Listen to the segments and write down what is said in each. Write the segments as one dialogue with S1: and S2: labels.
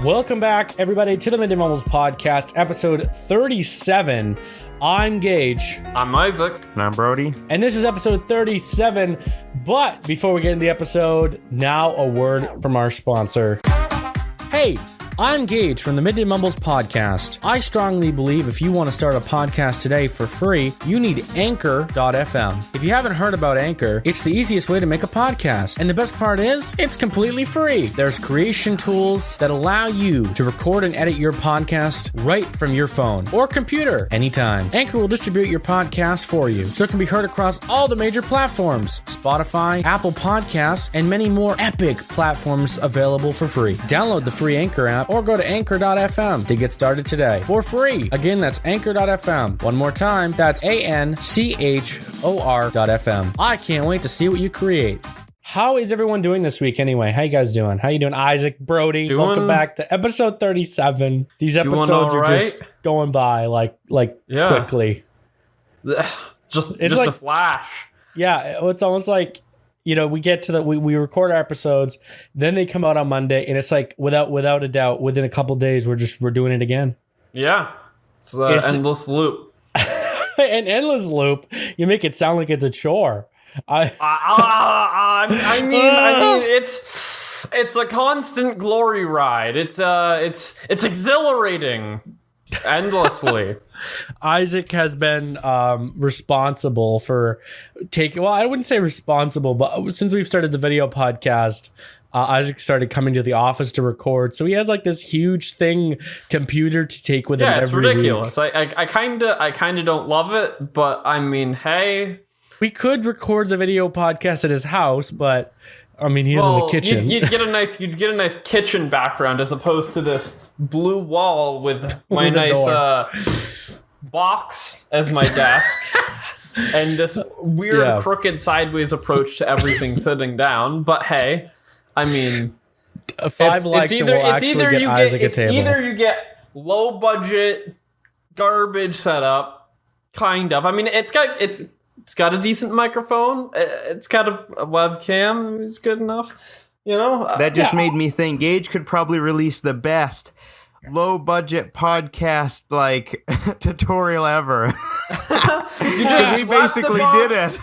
S1: Welcome back, everybody, to the Midday Mumbles podcast, episode 37. I'm Gage.
S2: I'm Isaac.
S3: And I'm Brody.
S1: And this is episode 37. But before we get into the episode, now a word from our sponsor. Hey, I'm Gage from the Midday Mumbles podcast. I strongly believe if you want to start a podcast today for free, you need Anchor.fm. If you haven't heard about Anchor, it's the easiest way to make a podcast. And the best part is, it's completely free. There's creation tools that allow you to record and edit your podcast right from your phone or computer anytime. Anchor will distribute your podcast for you, so it can be heard across all the major platforms: Spotify, Apple Podcasts, and many more epic platforms available for free. Download the free Anchor app or go to Anchor.fm to get started today for free. Again, that's Anchor.fm. One more time, that's ANCHOR.fm. I can't wait to see what you create. How is everyone doing this week anyway? How you guys doing? How you doing, Isaac, Brody? Welcome back to episode 37. These episodes are just going by like quickly.
S2: Just
S1: like
S2: a flash.
S1: Yeah, it's almost like, you know, we get to we record our episodes, then they come out on Monday, and it's like without a doubt, within a couple days, we're doing it again.
S2: Yeah, it's endless loop.
S1: An endless loop. You make it sound like it's a chore.
S2: I mean, it's a constant glory ride. It's exhilarating endlessly.
S1: Isaac has been responsible for taking, well, I wouldn't say responsible, but since we've started the video podcast, Isaac started coming to the office to record. So he has like this huge computer to take with him every week.
S2: Yeah, it's ridiculous. I kind of don't love it, but I mean, hey.
S1: We could record the video podcast at his house, but I mean, he's in the kitchen.
S2: You'd get a nice kitchen background as opposed to this blue wall with my nice box as my desk and this weird crooked sideways approach to everything sitting down. But hey, I mean,
S1: it's
S2: either you get low budget garbage setup, kind of. I mean, it's got a decent microphone. It's got a webcam. It's good enough. You know?
S3: That just made me think Gage could probably release the best low-budget podcast, tutorial ever.
S2: We basically did it.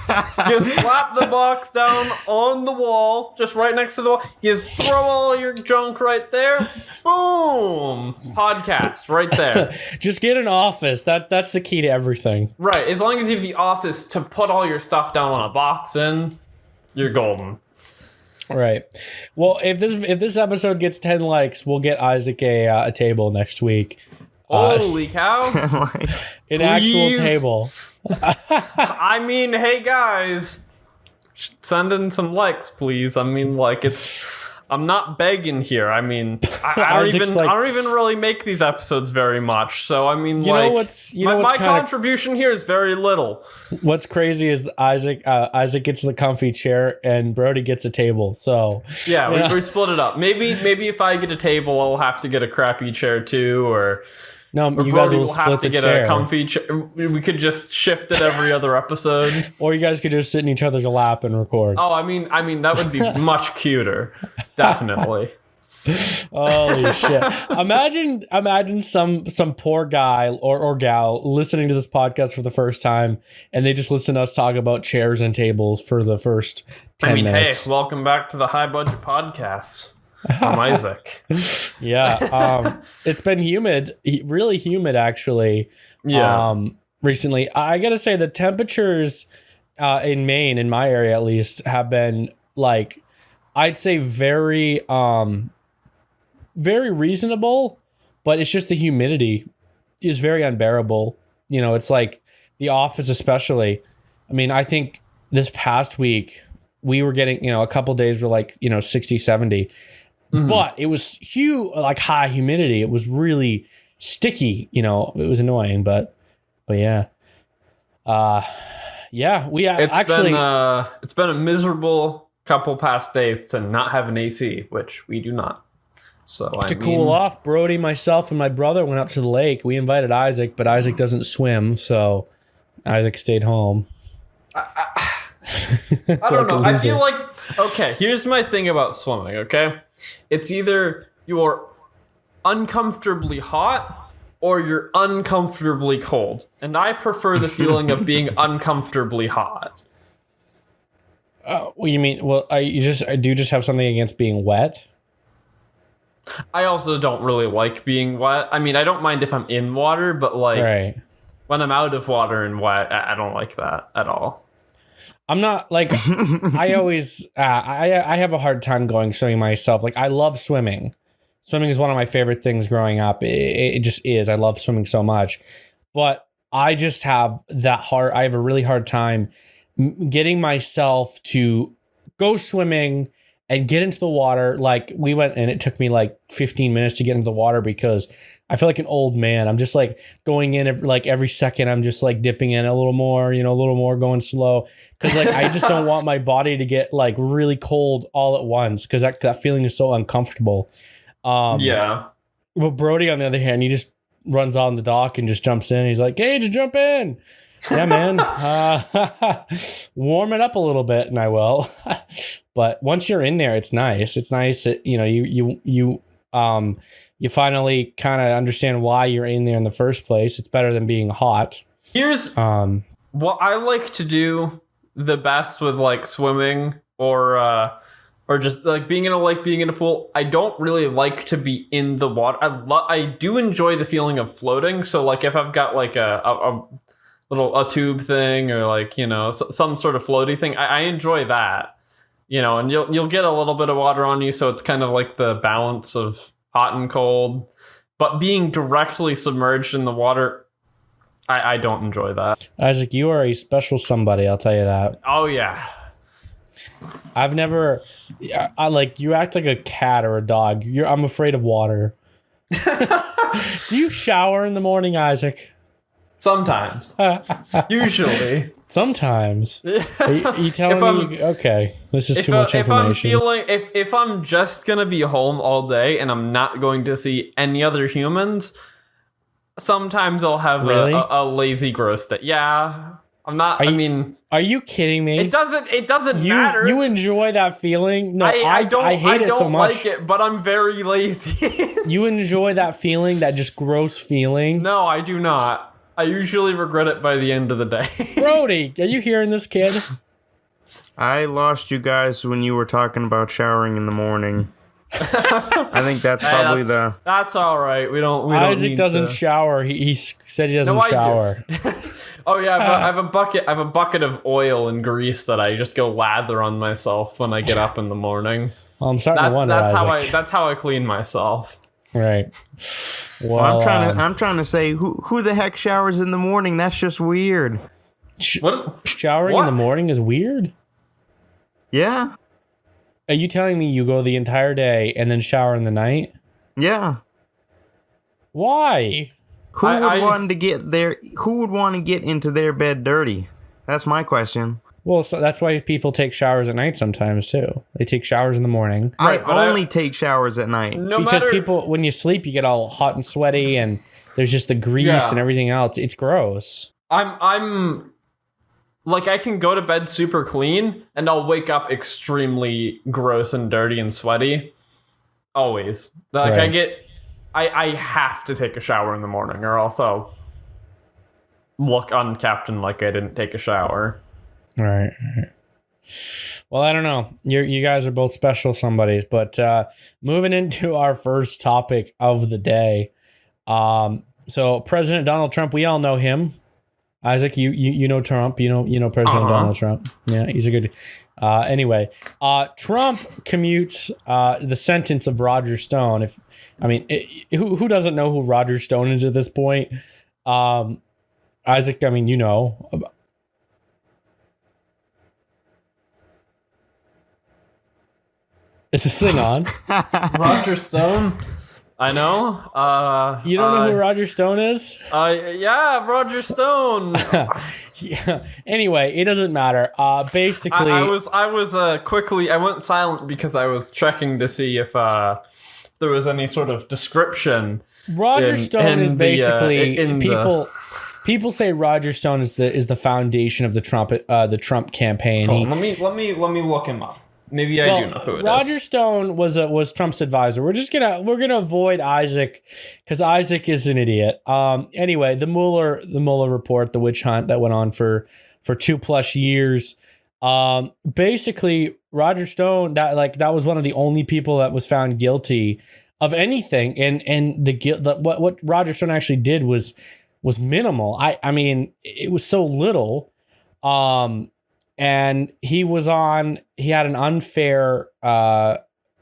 S2: You slap the box down on the wall, just right next to the wall. You throw all your junk right there. Boom! Podcast right there.
S1: Just get an office. That's the key to everything.
S2: Right. As long as you have the office to put all your stuff down on a box in, you're golden.
S1: Right. Well, if this episode gets 10 likes, we'll get Isaac a table next week.
S2: Holy cow!
S1: An actual table.
S2: I mean, hey guys, send in some likes, please. I mean, I'm not begging here. I mean, I don't even really make these episodes very much. So I mean, my contribution here is very little.
S1: What's crazy is Isaac gets the comfy chair and Brody gets a table. So
S2: yeah, we split it up. Maybe if I get a table, I'll have to get a crappy chair too, or.
S1: No, you guys will split the chair.
S2: Have to get a comfy chair. We could just shift it every other episode.
S1: Or you guys could just sit in each other's lap and record.
S2: Oh, I mean that would be much cuter. Definitely.
S1: Holy shit. Imagine some poor guy or gal listening to this podcast for the first time, and they just listen to us talk about chairs and tables for the first 10 minutes.
S2: Hey, welcome back to the High Budget Podcast. I'm Isaac.
S1: Yeah. It's been humid, really humid actually.
S2: Yeah.
S1: Recently, I gotta say the temperatures in Maine, in my area at least, have been I'd say very reasonable, but it's just the humidity is very unbearable. You know, it's like the office especially. I mean, I think this past week we were getting, a couple days were 60, 70. Mm-hmm. But it was high humidity. It was really sticky, it was annoying, but yeah.
S2: It's been a miserable couple past days to not have an AC, which we do not. So
S1: cool off, Brody, myself, and my brother went up to the lake. We invited Isaac, but Isaac doesn't swim, so Isaac stayed home.
S2: I don't know. I feel like, okay, here's my thing about swimming, okay? It's either you're uncomfortably hot or you're uncomfortably cold. And I prefer the feeling of being uncomfortably hot.
S1: What do you mean? Well, do you just have something against being wet?
S2: I also don't really like being wet. I mean, I don't mind if I'm in water, but like when I'm out of water and wet, I don't like that at all.
S1: I'm not like I always I have a hard time going swimming myself. Like I love swimming. Swimming is one of my favorite things growing up. It just is. I love swimming so much, but I just have I have a really hard time getting myself to go swimming and get into the water. Like we went and it took me like 15 minutes to get into the water because I feel like an old man. I'm just like going in every second. I'm just like dipping in a little more, a little more, going slow. Cause like, I just don't want my body to get like really cold all at once. Cause that feeling is so uncomfortable.
S2: Yeah.
S1: But Brody, on the other hand, he just runs on the dock and just jumps in. He's like, hey, just jump in. Yeah, man. Warm it up a little bit and I will. But once you're in there, it's nice. It's nice that, you finally kind of understand why you're in there in the first place. It's better than being hot.
S2: Here's what I like to do the best with like swimming or just like being in a lake, being in a pool. I don't really like to be in the water. I do enjoy the feeling of floating. So like if I've got like a tube thing or like, some sort of floaty thing, I enjoy that, and you'll get a little bit of water on you. So it's kind of like the balance of hot and cold, but being directly submerged in the water, I don't enjoy that.
S1: Isaac, you are a special somebody, I'll tell you that.
S2: Oh yeah.
S1: I've never, you act like a cat or a dog. I'm afraid of water. Do you shower in the morning, Isaac?
S2: Sometimes. Usually.
S1: Sometimes. Are you telling me? Okay, this is too much information.
S2: If I'm just gonna be home all day and I'm not going to see any other humans, sometimes I'll have a lazy gross day. Yeah, I'm not.
S1: Are you kidding me?
S2: It doesn't matter.
S1: You enjoy that feeling? No,
S2: I don't.
S1: I hate it so much.
S2: I don't like it, but I'm very lazy.
S1: You enjoy that feeling, that just gross feeling?
S2: No, I do not. I usually regret it by the end of the day. Brody,
S1: are you hearing this, kid?
S3: I lost you guys when you were talking about showering in the morning. I think that's probably
S2: That's all right. We don't.
S1: Isaac doesn't shower. He said he doesn't shower.
S2: Oh yeah, I have a bucket. I have a bucket of oil and grease that I just go lather on myself when I get up in the morning.
S1: Well, I'm starting to wonder.
S2: That's how I clean myself.
S1: Right.
S3: Well, I'm trying to say who the heck showers in the morning? That's just weird.
S1: Showering in the morning is weird?
S3: Yeah.
S1: Are you telling me you go the entire day and then shower in the night?
S3: Yeah.
S1: Why?
S3: Who would want to get into their bed dirty? That's my question.
S1: Well, so that's why people take showers at night sometimes too. They take showers in the morning.
S3: I only take showers at night.
S1: Because people, when you sleep, you get all hot and sweaty, and there's just the grease and everything else. It's gross.
S2: I'm like, I can go to bed super clean, and I'll wake up extremely gross and dirty and sweaty. Always. Like I have to take a shower in the morning, or else I'll look uncaptained like I didn't take a shower.
S1: Right. Well, I don't know. You guys are both special somebodies, but moving into our first topic of the day. So President Donald Trump, we all know him. Isaac, you know Trump. You know President Donald Trump. Yeah, he's a good. Anyway, Trump commutes the sentence of Roger Stone. Who doesn't know who Roger Stone is at this point? Isaac, you know. Is this thing on?
S2: Roger Stone? I know.
S1: You don't know who Roger Stone is?
S2: Yeah, Roger Stone.
S1: Yeah. Anyway, it doesn't matter. Basically,
S2: I went silent because I was checking to see if there was any sort of description.
S1: Roger Stone is basically people say Roger Stone is the foundation of the Trump campaign.
S2: Let me look him up. Maybe I do know who it is.
S1: Roger Stone was Trump's advisor. We're gonna avoid Isaac because Isaac is an idiot. Anyway, the Mueller report, the witch hunt that went on for 2+ years. Basically, Roger Stone that was one of the only people that was found guilty of anything, and what Roger Stone actually did was minimal. I mean, it was so little. And he had an unfair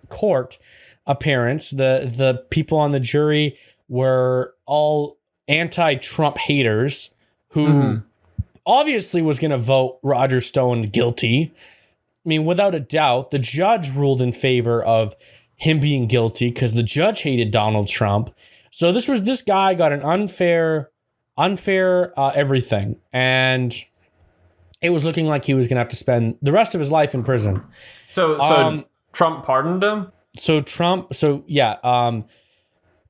S1: court appearance. The people on the jury were all anti-Trump haters who obviously was going to vote Roger Stone guilty. I mean, without a doubt, the judge ruled in favor of him being guilty because the judge hated Donald Trump. So this guy got an unfair everything. And it was looking like he was going to have to spend the rest of his life in prison.
S2: So Trump pardoned him?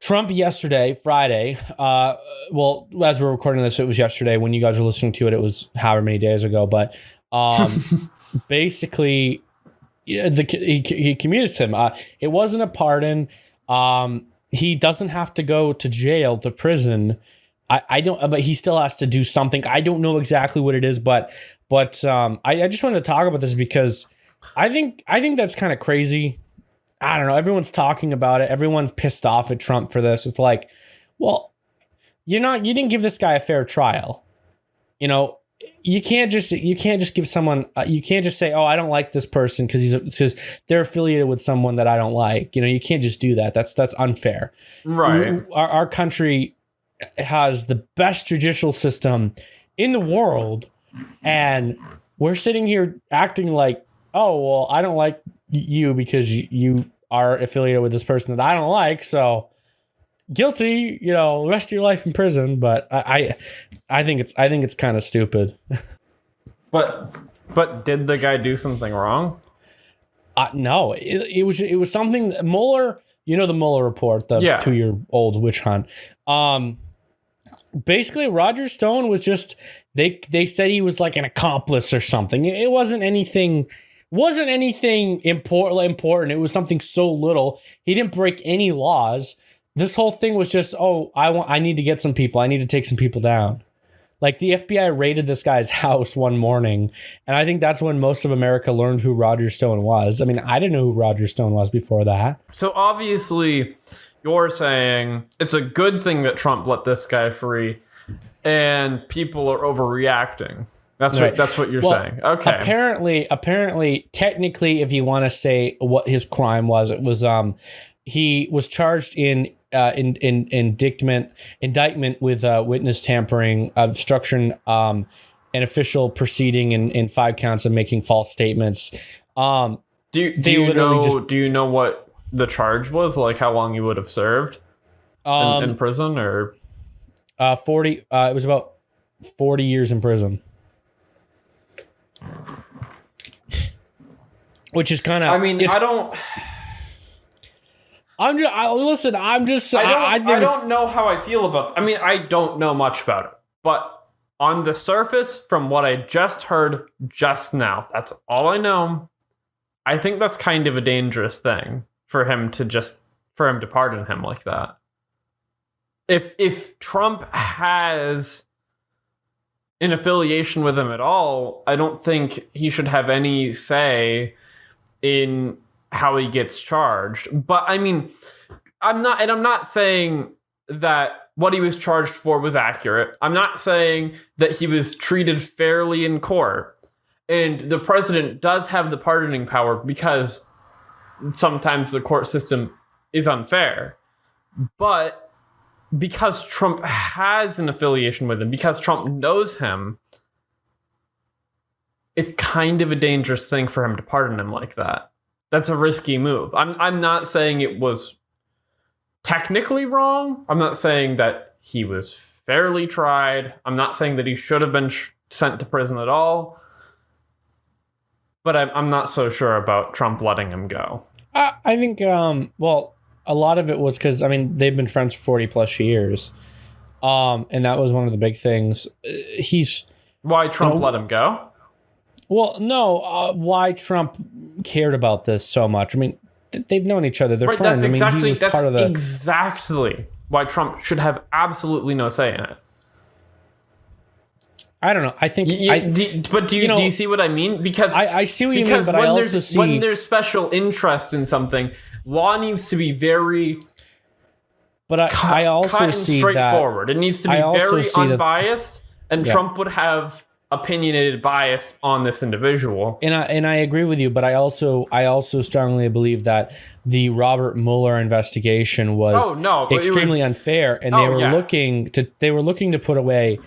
S1: Trump yesterday, Friday, well, as we're recording this, it was yesterday. When you guys were listening to it, it was however many days ago. But basically, he commuted him. It wasn't a pardon. He doesn't have to go to jail, to prison. I don't, but he still has to do something. I don't know exactly what it is, but I just wanted to talk about this because I think that's kind of crazy. I don't know. Everyone's talking about it. Everyone's pissed off at Trump for this. It's like, well, you didn't give this guy a fair trial. You know, you can't just give someone, you can't just say, oh, I don't like this person because they're affiliated with someone that I don't like. You know, you can't just do that. That's unfair.
S2: Right.
S1: Our country has the best judicial system in the world, and we're sitting here acting like, oh, well, I don't like you because you are affiliated with this person that I don't like, so guilty, you know, the rest of your life in prison. But I think it's kind of stupid.
S2: But did the guy do something wrong?
S1: No, it was something Mueller, you know, the Mueller report, the 2-year-old witch hunt. Basically, Roger Stone was just they said he was like an accomplice or something. It wasn't anything important. It was something so little. He didn't break any laws. This whole thing was just, I need to get some people. I need to take some people down. Like the FBI raided this guy's house one morning, and I think that's when most of America learned who Roger Stone was. I mean, I didn't know who Roger Stone was before that.
S2: So obviously, you're saying it's a good thing that Trump let this guy free, and people are overreacting. That's right. That's what you're saying. Okay.
S1: Apparently, technically, if you want to say what his crime was, it was he was charged in indictment with witness tampering, obstruction, an official proceeding, in 5 counts of making false statements. Do
S2: you know what the charge was? Like how long you would have served in prison, or
S1: 40? It was about 40 years in prison. Which is kind of.
S2: I mean, I don't.
S1: Listen. I'm just.
S2: I don't know how I feel about. I mean, I don't know much about it, but on the surface, from what I just heard just now, that's all I know. I think that's kind of a dangerous thing for him to pardon him like that. If Trump has an affiliation with him at all, I don't think he should have any say in how he gets charged. But I mean, I'm not saying that what he was charged for was accurate. I'm not saying that he was treated fairly in court. And the president does have the pardoning power because sometimes the court system is unfair. But because Trump has an affiliation with him, because Trump knows him, it's kind of a dangerous thing for him to pardon him like that. That's a risky move. I'm not saying it was technically wrong. I'm not saying that he was fairly tried. I'm not saying that he should have been sent to prison at all. But I'm not so sure about Trump letting him go.
S1: I think, a lot of it was because, I mean, they've been friends for 40 plus years. And that was one of the big things.
S2: Why Trump let him go?
S1: Well, no, why Trump cared about this so much. I mean, they've known each other. They're friends.
S2: That's exactly,
S1: he was part of the...
S2: exactly why Trump should have absolutely no say in it.
S1: I don't know. I think...
S2: do you see what I mean? Because
S1: I see what you mean, but I also see...
S2: when there's special interest in something, law needs to be very...
S1: But I also see
S2: straightforward.
S1: That...
S2: It needs to be very unbiased, and Trump would have opinionated bias on this individual.
S1: And I agree with you, but I also strongly believe that the Robert Mueller investigation was extremely unfair, and they were looking to put away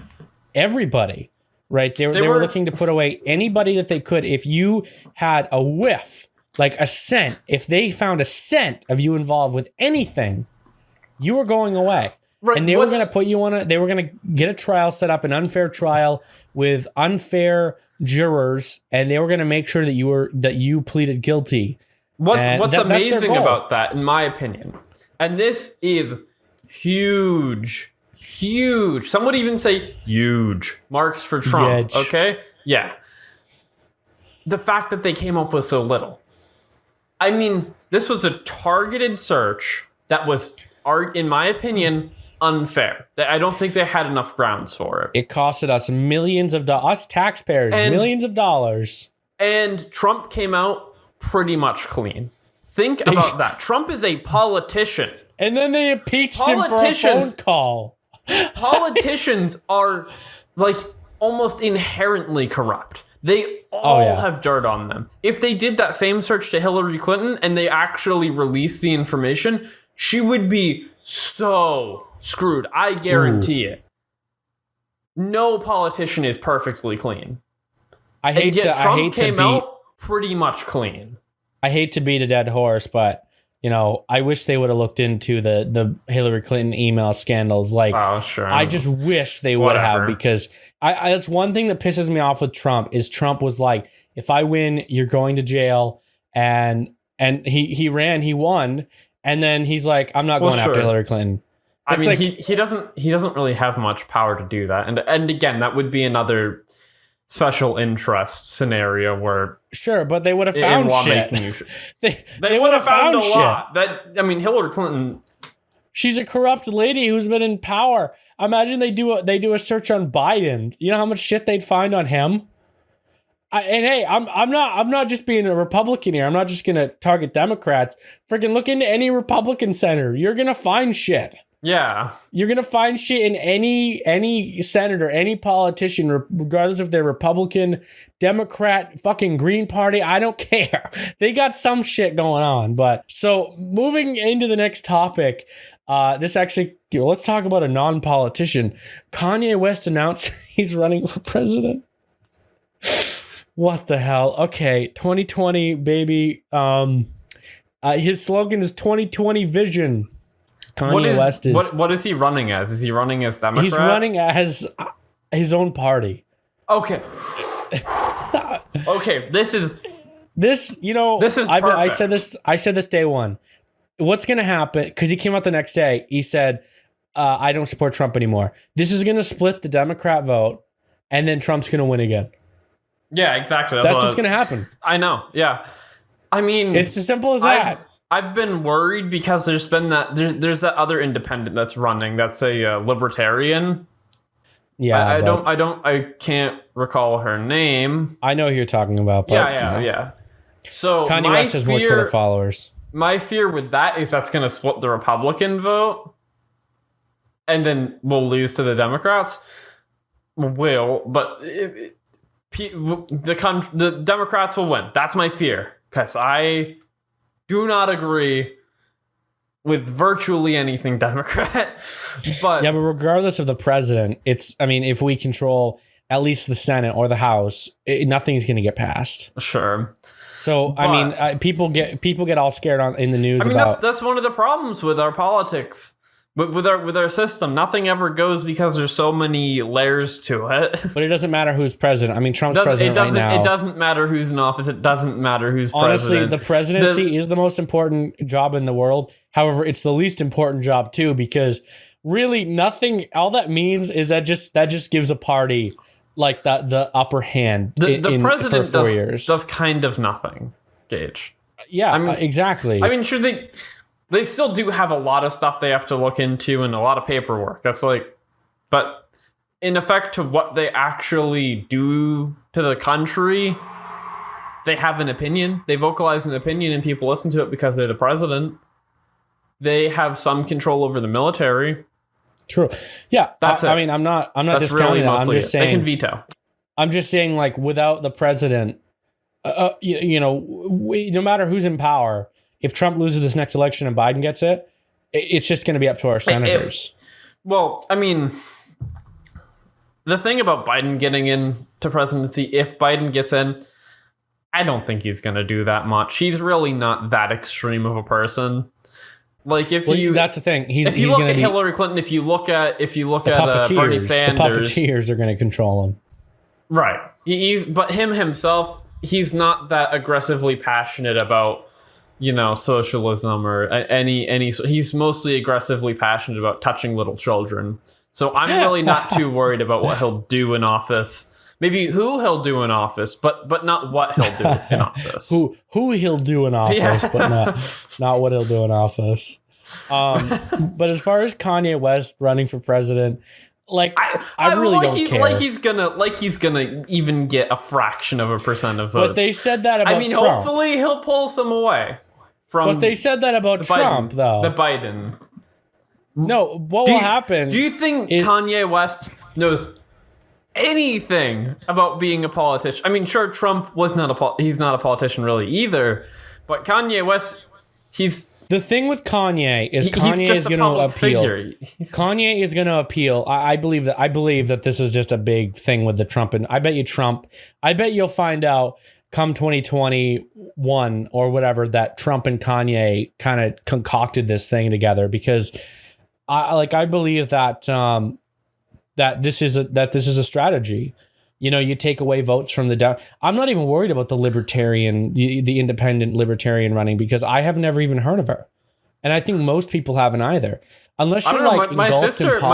S1: everybody, right? They were looking to put away anybody that they could. If you had a whiff, like a scent, if they found a scent of you involved with anything, you were going away. Right, and they were going to put you on they were going to get a trial set up, an unfair trial with unfair jurors, and they were going to make sure that you pleaded guilty.
S2: What's amazing about that, in my opinion, and this is huge. Some would even say huge marks for Trump. Huge. Okay? Yeah. The fact that they came up with so little. I mean, this was a targeted search that was, in my opinion, unfair. I don't think they had enough grounds for it.
S1: It costed us millions of dollars, us taxpayers, millions of dollars.
S2: And Trump came out pretty much clean. Think about that. Trump is a politician.
S1: And then they impeached him for a phone call.
S2: Politicians are like almost inherently corrupt. They all have dirt on them. If they did that same search to Hillary Clinton and they actually released the information, she would be so screwed. I guarantee it. No politician is perfectly clean. Trump came out pretty much clean.
S1: I hate to beat a dead horse, but I wish they would have looked into the Hillary Clinton email scandals. Like, I just wish they would have, because that's one thing that pisses me off with Trump is Trump was like, if I win, you're going to jail. And he won. And then he's like, I'm not going after Hillary Clinton.
S2: I mean, he doesn't really have much power to do that. And again, that would be another special interest scenario where
S1: but they would have found shit. they would have found a lot.
S2: Hillary Clinton,
S1: she's a corrupt lady who's been in power. Imagine they do a search on Biden. You know how much shit they'd find on him? I'm not just being a Republican here. I'm not just gonna target Democrats. Freaking look into any Republican senator. You're gonna find shit.
S2: Yeah.
S1: You're going to find shit in any senator, any politician, regardless if they're Republican, Democrat, fucking Green Party. I don't care. They got some shit going on. But so moving into the next topic, let's talk about a non-politician. Kanye West announced he's running for president. What the hell? Okay. 2020, baby. His slogan is 2020 vision. Kanye West is...
S2: What is he running as? Is he running as Democrat?
S1: He's running as his own party.
S2: Okay. Okay, this is perfect. I said this day one. What's going to happen, because he came out the next day, he said, I don't support Trump anymore. This is going to split the Democrat vote, and then Trump's going to win again. Yeah, exactly.
S1: That's what's going to happen.
S2: I know, yeah. I mean...
S1: It's as simple as that.
S2: I've been worried because there's that other independent that's running. That's a libertarian.
S1: Yeah,
S2: I can't recall her name.
S1: I know who you're talking about. But,
S2: yeah. So
S1: Kanye West has more Twitter followers.
S2: My fear with that is that's going to split the Republican vote, and then we'll lose to the Democrats. But the Democrats will win. That's my fear, because I do not agree with virtually anything Democrat. But
S1: regardless of the president, if we control at least the Senate or the House, nothing's going to get passed.
S2: Sure.
S1: So, people get all scared in the news.
S2: That's one of the problems with our politics. With our system, nothing ever goes because there's so many layers to it.
S1: But it doesn't matter who's president. I mean, Trump's president right now.
S2: It doesn't matter who's in office. It doesn't matter who's president.
S1: Honestly, the presidency is the most important job in the world. However, it's the least important job too, because really nothing. All that means is that just gives a party like the upper hand.
S2: The president
S1: for 4 years.
S2: does kind of nothing. Gage.
S1: Yeah,
S2: I mean,
S1: exactly.
S2: I mean, sure, they still do have a lot of stuff they have to look into and a lot of paperwork. That's like, but in effect to what they actually do to the country, they have an opinion. They vocalize an opinion and people listen to it because they're the president. They have some control over the military.
S1: True. Yeah.
S2: That's it.
S1: I mean, I'm not
S2: That's
S1: discounting
S2: really
S1: that. I'm
S2: mostly
S1: just
S2: it.
S1: saying.
S2: They can veto.
S1: I'm just saying, like, without the president, no matter who's in power, if Trump loses this next election and Biden gets it, it's just going to be up to our senators.
S2: Well, I mean, the thing about Biden getting into presidency, if Biden gets in, I don't think he's going to do that much. He's really not that extreme of a person. Like
S1: that's the thing.
S2: If you look at Hillary Clinton, if you look at Bernie Sanders,
S1: the puppeteers are going to control him.
S2: Right. But himself, he's not that aggressively passionate about, socialism or any. He's mostly aggressively passionate about touching little children. So I'm really not too worried about what he'll do in office. Maybe who he'll do in office, but not what he'll do in office.
S1: who he'll do in office, but not what he'll do in office. But as far as Kanye West running for president, like I really don't care.
S2: Like he's gonna even get a fraction of a percent of votes.
S1: But they said that about Trump.
S2: Hopefully he'll pull some away from.
S1: But they said that about Trump, though.
S2: The Biden.
S1: No, what will happen?
S2: Do you think Kanye West knows anything about being a politician? I mean, sure, Trump he's not a politician really either, but Kanye West, the
S1: thing with Kanye is Kanye is going to appeal. Kanye is going to appeal. I believe that this is just a big thing with the Trump, and I bet you'll find out come 2021 or whatever that Trump and Kanye kind of concocted this thing together, because I believe that that this is a strategy. You take away votes from I'm not even worried about the the independent libertarian running, because I have never even heard of her, and I think most people haven't either. Unless you're
S2: my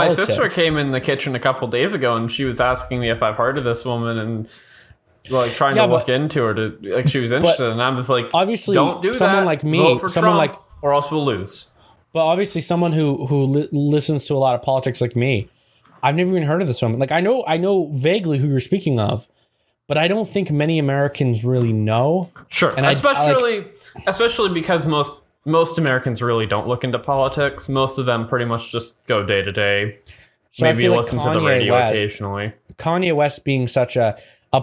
S2: sister came in the kitchen a couple days ago and she was asking me if I've heard of this woman and like trying to look into her she was interested, and I'm just like,
S1: obviously,
S2: don't do
S1: someone
S2: that.
S1: like me,
S2: vote for
S1: someone
S2: Trump, or else we'll lose.
S1: But obviously, someone who listens to a lot of politics like me, I've never even heard of this woman. Like, I know vaguely who you're speaking of, but I don't think many Americans really know.
S2: Sure, and especially because most Americans really don't look into politics. Most of them pretty much just go day to day.
S1: So
S2: maybe listen to the radio occasionally.
S1: Kanye West being such a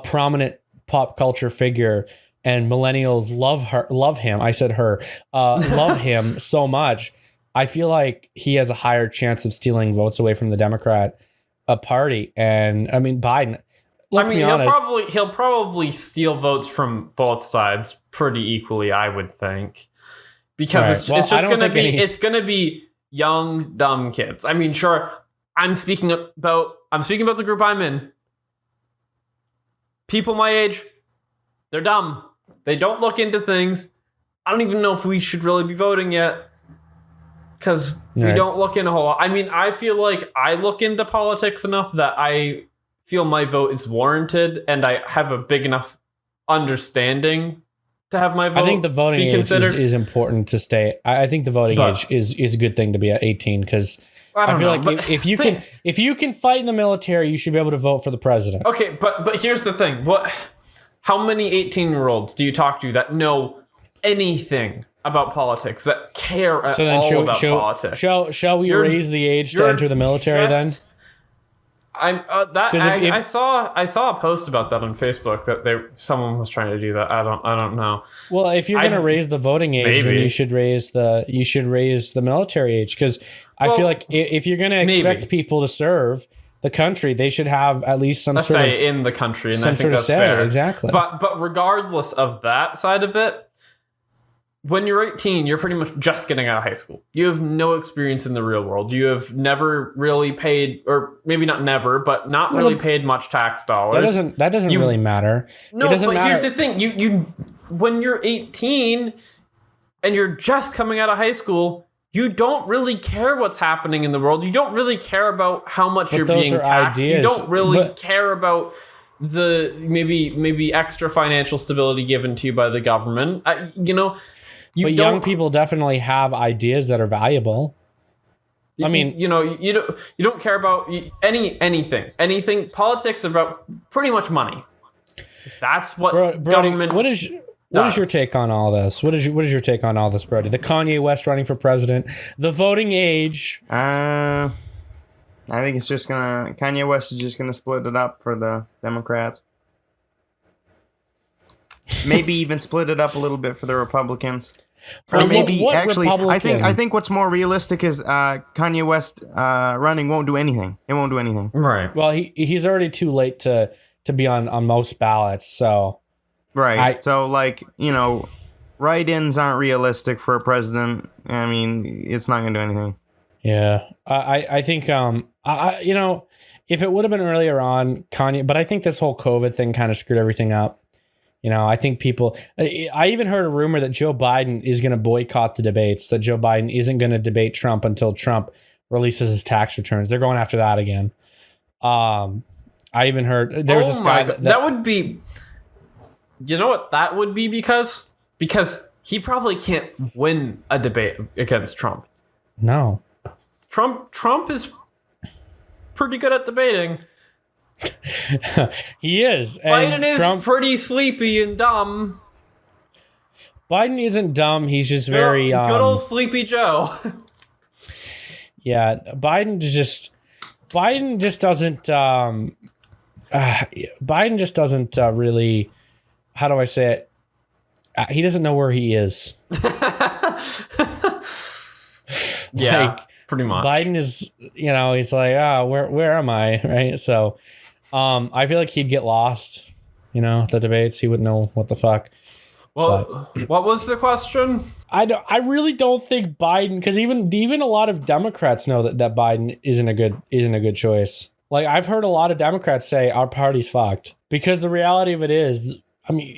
S1: prominent pop culture figure, and millennials love him. I said her, love him so much. I feel like he has a higher chance of stealing votes away from the Democrat party. And I mean, Biden, let's be honest.
S2: He'll probably steal votes from both sides pretty equally, I would think. Because it's gonna be young, dumb kids. I mean, sure, I'm speaking about the group I'm in. People my age, they're dumb. They don't look into things. I don't even know if we should really be voting yet. Because we don't look in a whole lot. I mean, I feel like I look into politics enough that I feel my vote is warranted, and I have a big enough understanding to have my vote.
S1: I think the voting age is important to stay. I think the voting age is a good thing to be at 18, because I feel like if you can fight in the military, you should be able to vote for the president.
S2: Okay, but here's the thing. How many 18-year-olds do you talk to that know anything about politics, that care at all about politics?
S1: Shall we raise the age to enter the military then?
S2: I saw a post about that on Facebook that someone was trying to do that. I don't know.
S1: Well, if you're going to raise the voting age, then you should raise the military age, because I feel like if you're going to expect people to serve the country, they should have at least some sort of
S2: in the country, and
S1: some
S2: I think
S1: sort of
S2: that's
S1: say.
S2: fair.
S1: Exactly.
S2: But regardless of that side of it, when you're 18, you're pretty much just getting out of high school. You have no experience in the real world. You have never really paid, or maybe not never, but not really paid much tax dollars.
S1: That doesn't really matter.
S2: No,
S1: it doesn't matter.
S2: Here's the thing. You when you're 18 and you're just coming out of high school, you don't really care what's happening in the world. You don't really care about how much you're being taxed. You don't really care about the maybe extra financial stability given to you by the government. But
S1: young people definitely have ideas that are valuable. I mean,
S2: you don't care about anything. Politics is about pretty much money. That's what
S1: Brody,
S2: government.
S1: What is your take on all this? What is your take on all this, Brody? The Kanye West running for president, the voting age.
S3: I think it's just Kanye West is just gonna split it up for the Democrats. Maybe even split it up a little bit for the Republicans. Or maybe I think what's more realistic is Kanye West running won't do anything. It won't do anything.
S2: Right.
S1: Well, he's already too late to be on most ballots. So
S3: right. Write-ins aren't realistic for a president. I mean, it's not gonna do anything.
S1: Yeah, I think if it would have been earlier on, Kanye, but I think this whole COVID thing kind of screwed everything up. I think I even heard a rumor that Joe Biden is going to boycott the debates, that Joe Biden isn't going to debate Trump until Trump releases his tax returns. They're going after that again. I even heard there was this guy
S2: that would be, what that would be because he probably can't win a debate against Trump.
S1: No.
S2: Trump is pretty good at debating.
S1: He is.
S2: Biden is pretty sleepy and dumb.
S1: Biden isn't dumb. He's just very
S2: good old Sleepy Joe.
S1: Yeah, Biden just doesn't. Biden just doesn't really. How do I say it? He doesn't know where he is.
S2: Yeah. Pretty much.
S1: Biden is, he's like, where am I? Right. So, I feel like he'd get lost, the debates. He wouldn't know what the fuck.
S2: Well, what was the question?
S1: I really don't think Biden, because even a lot of Democrats know that Biden isn't a good choice. Like, I've heard a lot of Democrats say our party's fucked, because the reality of it is, I mean,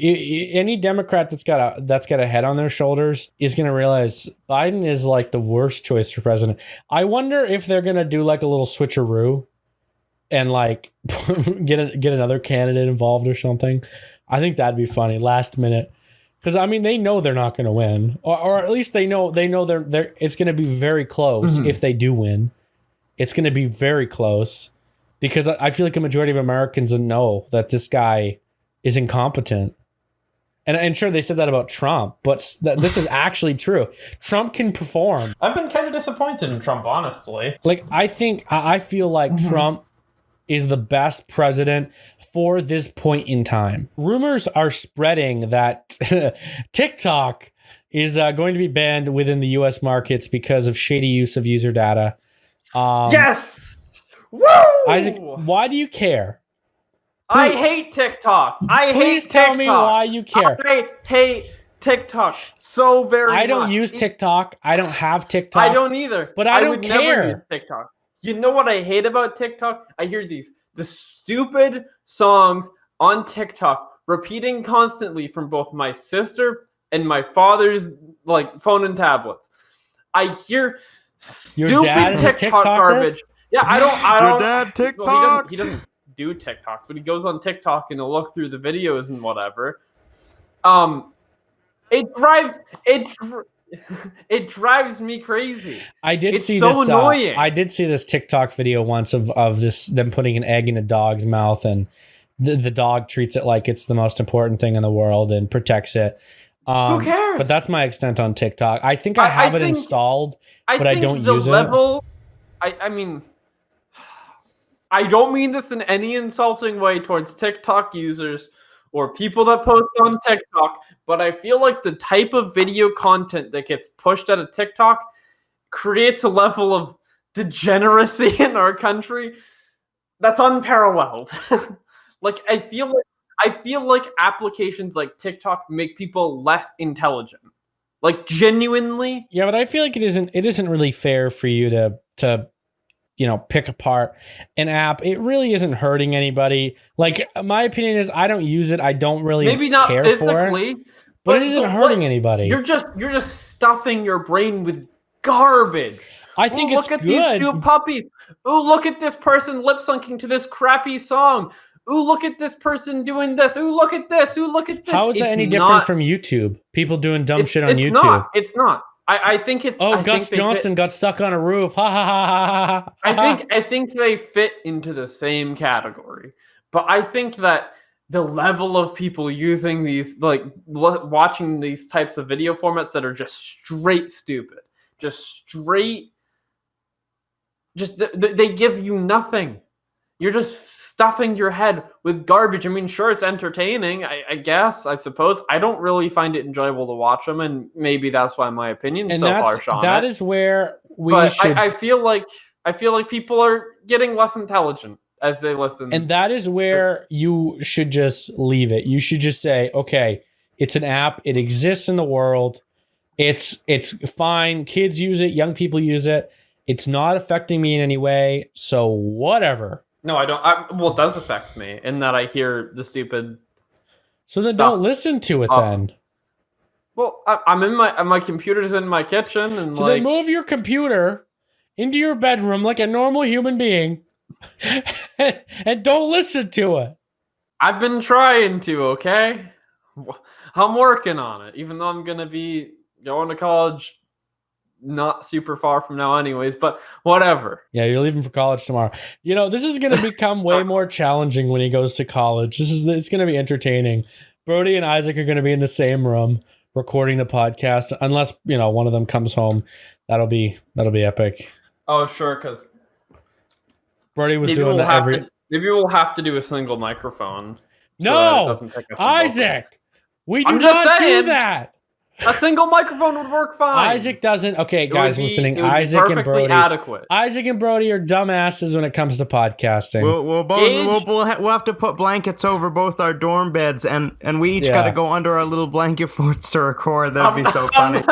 S1: any Democrat that's got a head on their shoulders is going to realize Biden is like the worst choice for president. I wonder if they're going to do like a little switcheroo and like get another candidate involved or something. I think that'd be funny last minute, because I mean they know they're not going to win, or at least they know they're it's going to be very close. Mm-hmm. If they do win, it's going to be very close, because I feel like a majority of Americans know that this guy is incompetent. And sure, they said that about Trump, but this is actually true. Trump can perform.
S2: I've been kind of disappointed in Trump, honestly.
S1: Like, I feel like Trump is the best president for this point in time. Rumors are spreading that TikTok is going to be banned within the U.S. markets because of shady use of user data.
S2: Yes! Woo!
S1: Isaac, why do you care?
S2: I hate TikTok.
S1: Please tell me why you care.
S2: I hate TikTok so very much.
S1: I don't use TikTok. I don't have TikTok.
S2: I don't either.
S1: But I don't
S2: would
S1: care.
S2: Never use TikTok. You know what I hate about TikTok? I hear the stupid songs on TikTok repeating constantly from both my sister and my father's phone and tablets. I hear stupid TikTok garbage. Yeah, I don't.
S3: Your dad TikToks?
S2: Well, he doesn't do TikToks, but he goes on TikTok and he'll look through the videos and whatever. It drives me crazy.
S1: It's
S2: so annoying.
S1: I did see this TikTok video once of them putting an egg in a dog's mouth, and the dog treats it like it's the most important thing in the world and protects it.
S2: Who cares?
S1: But that's my extent on TikTok. I think I have it installed, but I don't use it.
S2: I mean, I don't mean this in any insulting way towards TikTok users or people that post on TikTok, but I feel like the type of video content that gets pushed out of TikTok creates a level of degeneracy in our country that's unparalleled. I feel like applications like TikTok make people less intelligent. Like, genuinely.
S1: Yeah, but I feel like it isn't really fair for you to pick apart an app. It really isn't hurting anybody. Like, my opinion is I don't use it. I don't really
S2: maybe not
S1: care
S2: physically,
S1: for it, but it isn't hurting anybody.
S2: You're just stuffing your brain with garbage.
S1: I think it's
S2: good. Look at
S1: good.
S2: these two puppies. Ooh, look at this person lip syncing to this crappy song. ooh, look at this person doing this. Ooh, look at this. Ooh, look at this.
S1: How is that any different from YouTube? People doing dumb shit on YouTube.
S2: It's not. I think it's.
S1: Oh, Gus Johnson got stuck on a roof. Ha ha ha ha ha.
S2: I think they fit into the same category, but I think that the level of people using these, like watching these types of video formats that are just straight stupid, they give you nothing. You're just stuffing your head with garbage. I mean, sure, it's entertaining, I guess, I suppose. I don't really find it enjoyable to watch them, and maybe that's why my opinion's so harsh on it.
S1: That is where should...
S2: I feel like people are getting less intelligent as they listen.
S1: And that is where you should just leave it. You should just say, okay, it's an app. It exists in the world. It's fine. Kids use it. Young people use it. It's not affecting me in any way. So whatever.
S2: No, I don't. Well, it does affect me in that I hear the stupid.
S1: So then don't listen to it then.
S2: Well, I'm in my computer's in my kitchen, and
S1: so then move your computer into your bedroom like a normal human being, and don't listen to it.
S2: I've been trying to. Okay, I'm working on it. Even though I'm gonna be going to college. Not super far from now anyways, but whatever.
S1: Yeah, you're leaving for college tomorrow. You know, this is going to become way more challenging when he goes to college. It's going to be entertaining. Brody and Isaac are going to be in the same room recording the podcast, unless, you know, one of them comes home. That'll be epic.
S2: Oh, sure, because
S1: Brody was doing that every...
S2: Maybe we'll have to do a single microphone.
S1: No! Isaac! We do not do that!
S2: A single microphone would work fine.
S1: Isaac doesn't. Okay, guys listening. Isaac and Brody.
S2: Adequate.
S1: Isaac and Brody are dumbasses when it comes to podcasting.
S3: We'll have to put blankets over both our dorm beds, and we each got to go under our little blanket forts to record. That'd be so funny.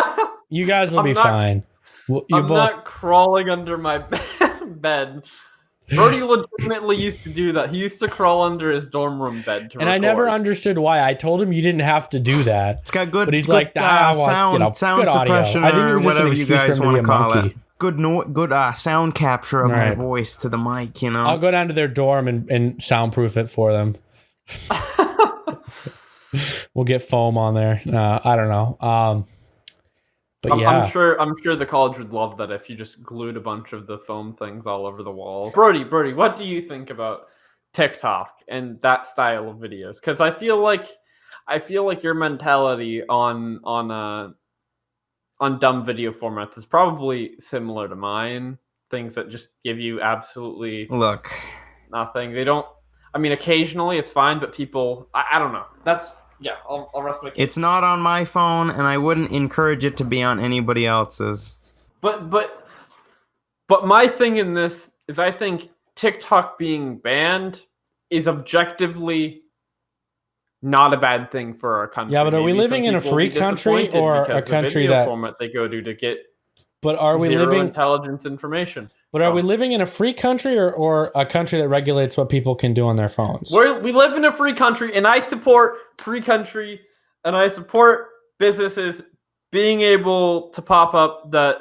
S1: You guys will be fine.
S2: I'm not crawling under my bed. Brody legitimately used to do that. He used to crawl under his dorm room bed to record.
S1: I never understood why. I told him you didn't have to do that.
S3: It's got good,
S1: but he's
S3: good,
S1: like,
S3: sound
S1: good
S3: suppression,
S1: I think it was just
S3: whatever
S1: an
S3: you
S1: excuse
S3: guys
S1: for him to be a monkey.
S3: Good sound capture of my voice to the mic, you know.
S1: I'll go down to their dorm and soundproof it for them. We'll get foam on there. I don't know. But yeah.
S2: I'm sure the college would love that if you just glued a bunch of the foam things all over the walls. Brody, what do you think about TikTok and that style of videos? Because I feel like your mentality on dumb video formats is probably similar to mine. Things that just give you absolutely nothing. They don't. I mean, occasionally it's fine, but people, I don't know. Yeah, I'll rest my case.
S3: It's not on my phone, and I wouldn't encourage it to be on anybody else's.
S2: But my thing in this is I think TikTok being banned is objectively not a bad thing for our country.
S1: Yeah, but are we living in a free country or a country
S2: the video
S1: that
S2: format they go to get?
S1: But are we living
S2: intelligence information?
S1: But are we living in a free country or a country that regulates what people can do on their phones?
S2: We live in a free country, and I support free country, and I support businesses being able to pop up that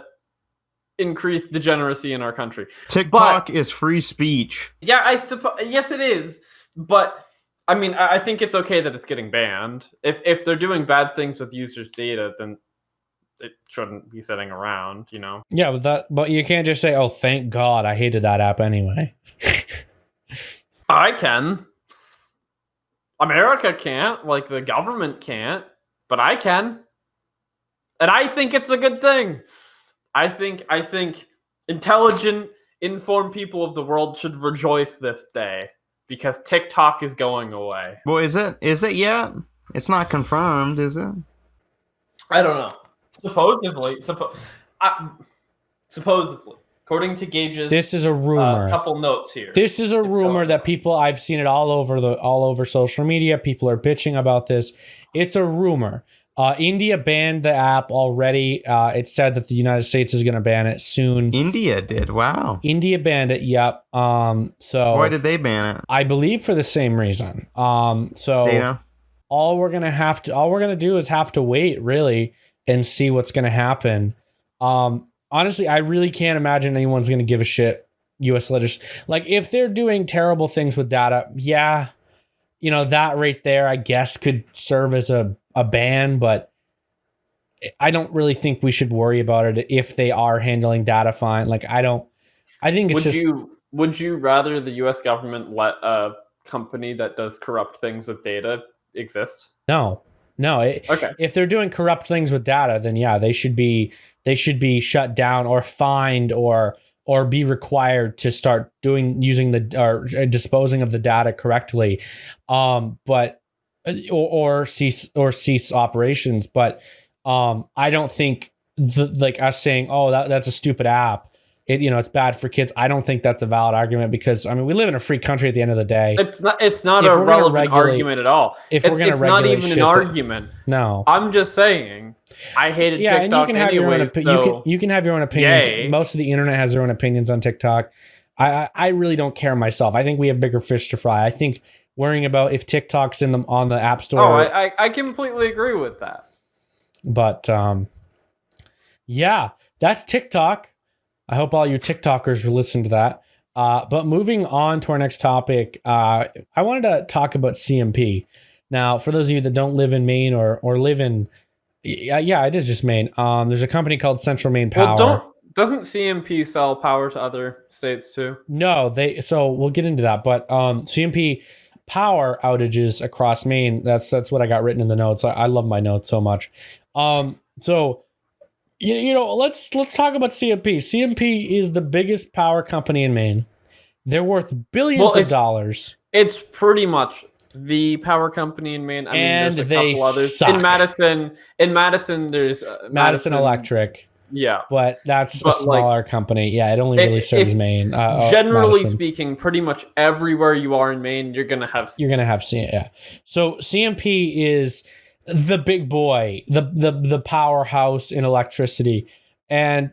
S2: increase degeneracy in our country.
S3: TikTok is free speech.
S2: Yeah, I suppose. Yes, it is. But I mean, I think it's okay that it's getting banned. If they're doing bad things with users' data, then it shouldn't be sitting around, you know?
S1: Yeah, but you can't just say, oh, thank God, I hated that app anyway.
S2: I can. America can't, like the government can't, but I can. And I think it's a good thing. I think intelligent, informed people of the world should rejoice this day because TikTok is going away.
S3: Well, is it yet? It's not confirmed, is it?
S2: I don't know. Supposedly, according to Gage's,
S1: this is a rumor.
S2: Couple notes here.
S1: This is a rumor that people, I've seen it all over social media. People are bitching about this. It's a rumor. India banned the app already. It said that the United States is going to ban it soon.
S3: India did. Wow.
S1: India banned it. Yep. So
S3: why did they ban it?
S1: I believe for the same reason. Data. All we're gonna do is have to wait, really, and see what's going to happen. Honestly, I really can't imagine anyone's going to give a shit. U.S. legislators, like if they're doing terrible things with data, yeah, that right there, I guess, could serve as a ban, but I don't really think we should worry about it if they are handling data fine. Like, I think it's
S2: Would you rather the U.S. government let a company that does corrupt things with data exist?
S1: No.
S2: Okay.
S1: If they're doing corrupt things with data, then yeah, they should be shut down or fined or be required to start using disposing of the data correctly, but or cease operations. But I don't think like us saying, oh, that's a stupid app. It's bad for kids. I don't think that's a valid argument because we live in a free country at the end of the day.
S2: It's not a relevant argument at all.
S1: It's not even
S2: an argument.
S1: No.
S2: I'm just saying. I hated TikTok
S1: and you can have
S2: anyways,
S1: you can have your own opinions.
S2: Yay.
S1: Most of the internet has their own opinions on TikTok. I really don't care myself. I think we have bigger fish to fry. I think worrying about if TikTok's on the App Store.
S2: Oh, I completely agree with that.
S1: But yeah, that's TikTok. I hope all you TikTokers will listen to that. But moving on to our next topic, I wanted to talk about CMP. Now, for those of you that don't live in Maine or live in, yeah, it is just Maine. There's a company called Central Maine Power.
S2: Well, doesn't CMP sell power to other states too?
S1: No, so we'll get into that. But CMP power outages across Maine. That's what I got written in the notes. I love my notes so much. So. Let's talk about CMP. CMP is the biggest power company in Maine. They're worth billions of dollars.
S2: It's pretty much the power company in Maine.
S1: And
S2: there's a
S1: they
S2: couple others.
S1: suck.
S2: In Madison, there's
S1: Madison Electric.
S2: Yeah,
S1: but that's a smaller company. Yeah, it only really serves Maine.
S2: Generally speaking, pretty much everywhere you are in Maine, you're gonna have
S1: CMP. Yeah. So CMP is the big boy, the powerhouse in electricity. And,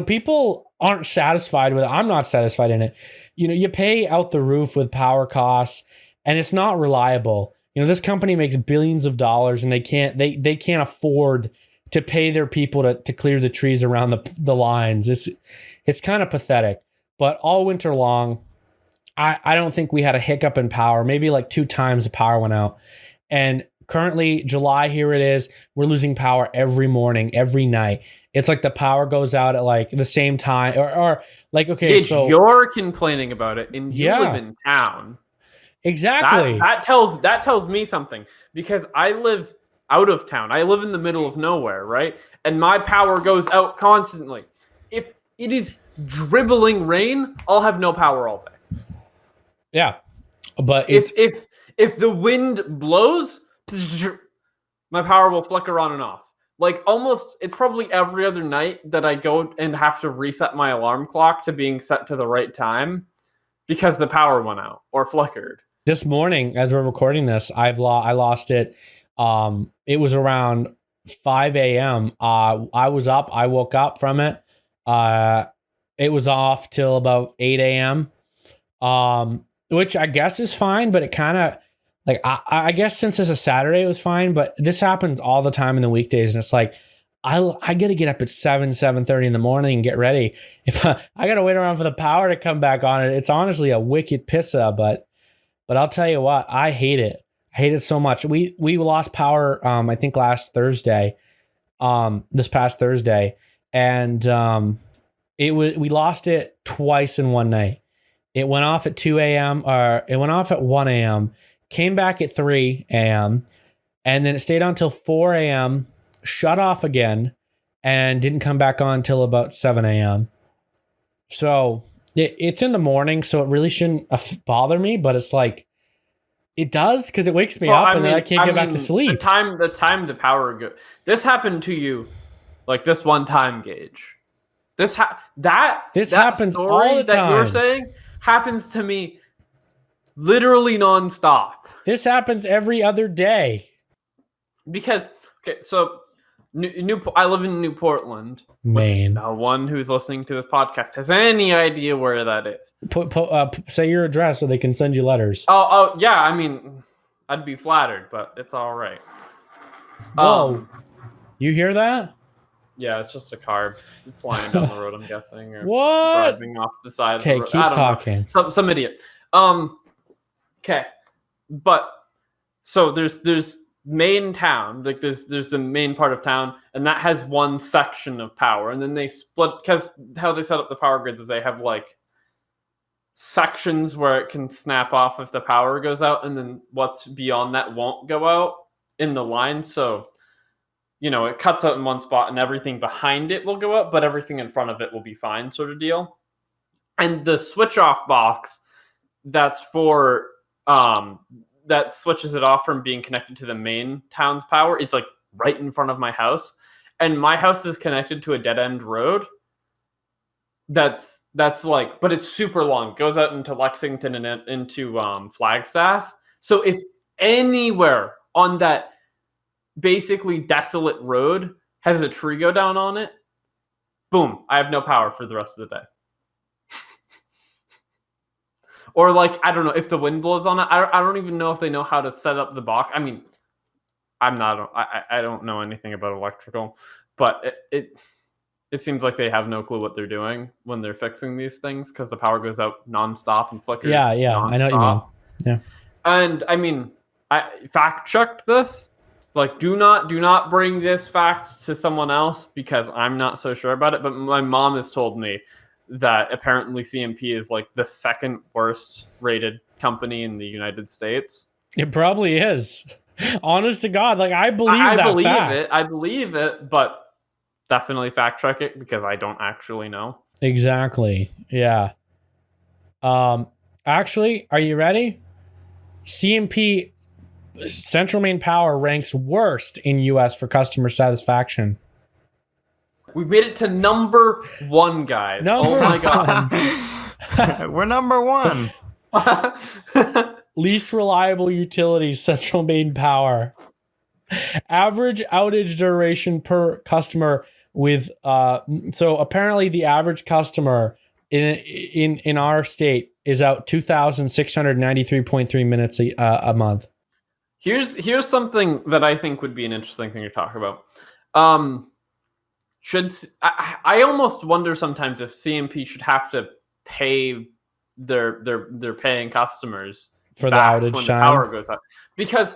S1: people aren't satisfied with it. I'm not satisfied in it. You pay out the roof with power costs and it's not reliable. This company makes billions of dollars and they can't afford to pay their people to clear the trees around the lines. It's kind of pathetic. But all winter long, I don't think we had a hiccup in power. Maybe like 2 times the power went out. And currently, July, here it is. We're losing power every morning, every night. It's like the power goes out at like the same time, or like, okay, so
S2: you're complaining about it, and you live in town.
S1: Exactly.
S2: That tells me something because I live out of town. I live in the middle of nowhere, right? And my power goes out constantly. If it is dribbling rain, I'll have no power all day.
S1: Yeah, but
S2: if the wind blows, my power will flicker on and off. Like it's probably every other night that I go and have to reset my alarm clock to being set to the right time because the power went out or flickered.
S1: This morning, as we're recording this, I lost it. It was around 5 a.m. I was up. I woke up from it. It was off till about 8 a.m. Which I guess is fine, but it kind of like I guess since it's a Saturday, it was fine. But this happens all the time in the weekdays, and it's like I got to get up at 7:30 in the morning and get ready. If I got to wait around for the power to come back on, it's honestly a wicked pissa. But I'll tell you what, I hate it. I hate it so much. We lost power. I think last Thursday, this past Thursday, and we lost it twice in one night. It went off at 2 a.m. or it went off at 1 a.m. Came back at 3 a.m. and then it stayed on until 4 a.m. Shut off again, and didn't come back on until about 7 a.m. So it's in the morning, so it really shouldn't bother me, but it's like it does because it wakes me up and then I can't get back to sleep.
S2: The time the power go. This happened to you, like this one time, Gage. This happens all the time. That you're saying happens to me literally nonstop.
S1: This happens every other day.
S2: Because so I live in New Portland,
S1: Maine.
S2: No one who's listening to this podcast has any idea where that is.
S1: Say your address so they can send you letters.
S2: Oh yeah. I mean, I'd be flattered, but it's all right.
S1: Whoa, you hear that?
S2: Yeah, it's just a car flying down the road, I'm guessing, or
S1: what?
S2: driving off the side of the road.
S1: Okay, keep talking.
S2: Some idiot. Okay. but so there's Maine town, like there's the main part of town, and that has one section of power, and then they split, because how they set up the power grids is they have like sections where it can snap off if the power goes out, and then what's beyond that won't go out in the line. So it cuts out in one spot and everything behind it will go out, but everything in front of it will be fine, sort of deal. And the switch off box that's for that switches it off from being connected to the main town's power is like right in front of my house, and my house is connected to a dead end road that's like, but it's super long. It goes out into Lexington and into Flagstaff. So if anywhere on that basically desolate road has a tree go down on it, boom, I have no power for the rest of the day. Or like, I don't know, if the wind blows on it, I don't even know if they know how to set up the box. I mean, I don't know anything about electrical, but it seems like they have no clue what they're doing when they're fixing these things, because the power goes out nonstop and flickers.
S1: Yeah,
S2: nonstop.
S1: I know what you mean. Yeah.
S2: And I mean, I fact checked this. Like, do not bring this fact to someone else, because I'm not so sure about it. But my mom has told me that apparently CMP is like the second worst rated company in the United States.
S1: It probably is. Honest to God, like I believe fact.
S2: I believe it, but definitely fact check it, because I don't actually know.
S1: Exactly. Yeah. Actually, are you ready? CMP, Central Maine Power, ranks worst in US for customer satisfaction.
S2: We made it to number 1, guys. Oh my God.
S3: We're number 1.
S1: Least reliable utilities, Central Maine Power. Average outage duration per customer with so apparently the average customer in our state is out 2,693.3 minutes a month.
S2: Here's something that I think would be an interesting thing to talk about. I almost wonder sometimes if CMP should have to pay their paying customers
S1: for the outage
S2: when
S1: time.
S2: The power goes out, because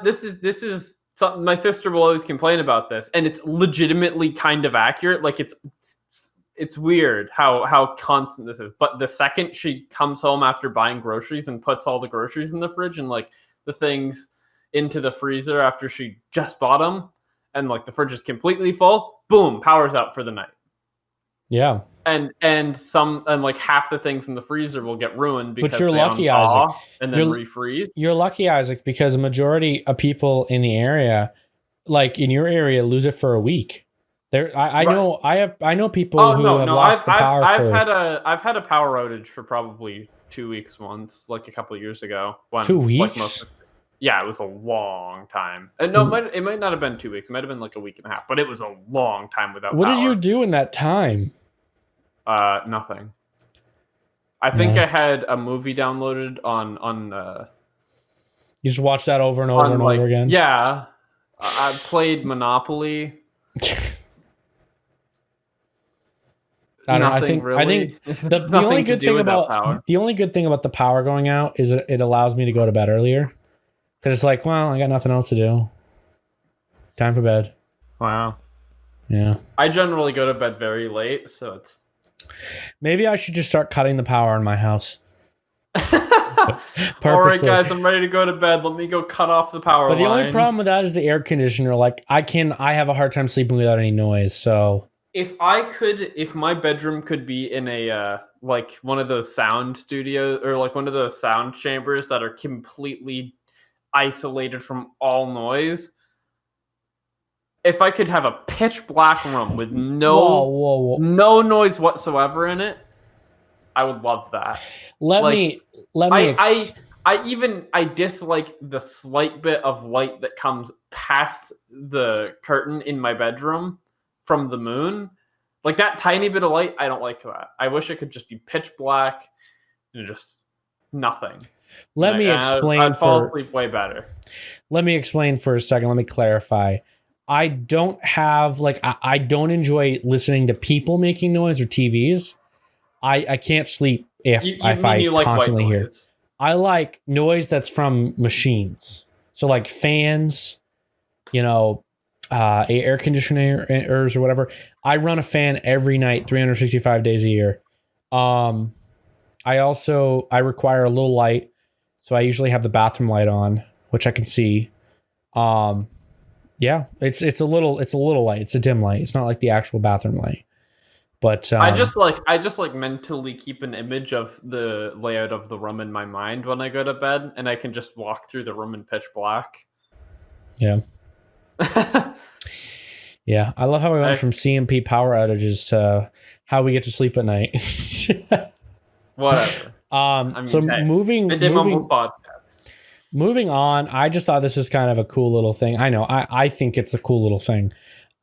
S2: this is something my sister will always complain about this, and it's legitimately kind of accurate. Like it's weird how constant this is. But the second she comes home after buying groceries and puts all the groceries in the fridge and like the things into the freezer after she just bought them, and like the fridge is completely full, boom, power's out for the night.
S1: Yeah.
S2: And like half the things in the freezer will get ruined because
S1: but you're lucky, Isaac,
S2: and then refreeze.
S1: You're lucky, Isaac, because the majority of people in the area, like in your area, lose it for a week. I know people who have lost the power.
S2: I've had a power outage for probably 2 weeks once, like a couple of years ago.
S1: 2 weeks?
S2: Yeah, it was a long time. No, it might not have been 2 weeks. It might have been like a week and a half, but it was a long time without power.
S1: What did you do in that time?
S2: Nothing. I think I had a movie downloaded on
S1: You just watch that over and over and over again?
S2: Yeah. I played Monopoly.
S1: I think the only good thing about the power going out is it allows me to go to bed earlier. Because it's like, well, I got nothing else to do. Time for bed.
S3: Wow.
S1: Yeah.
S2: I generally go to bed very late, so it's...
S1: Maybe I should just start cutting the power in my house.
S2: All right, guys, I'm ready to go to bed. Let me go cut off the power line.
S1: But the only problem with that is the air conditioner. Like, I have a hard time sleeping without any noise, so...
S2: If my bedroom could be in a, like, one of those sound studios, or like one of those sound chambers that are completely isolated from all noise, if I could have a pitch black room with no noise whatsoever in it, I would love that. I dislike the slight bit of light that comes past the curtain in my bedroom from the moon. Like that tiny bit of light, I don't like that. I wish it could just be pitch black and just nothing.
S1: I'd
S2: fall asleep way better.
S1: Let me explain for a second. Let me clarify. I don't enjoy listening to people making noise or TVs. I can't sleep if I constantly hear. I like noise that's from machines. So like fans, air conditioners or whatever. I run a fan every night, 365 days a year. I require a little light. So I usually have the bathroom light on, which I can see. Yeah, it's a little light. It's a dim light. It's not like the actual bathroom light. But
S2: I just mentally keep an image of the layout of the room in my mind when I go to bed, and I can just walk through the room in pitch black.
S1: Yeah. Yeah, I love how we went from CMP power outages to how we get to sleep at night.
S2: Whatever.
S1: Moving on, I just thought this was kind of a cool little thing. I know, I think it's a cool little thing.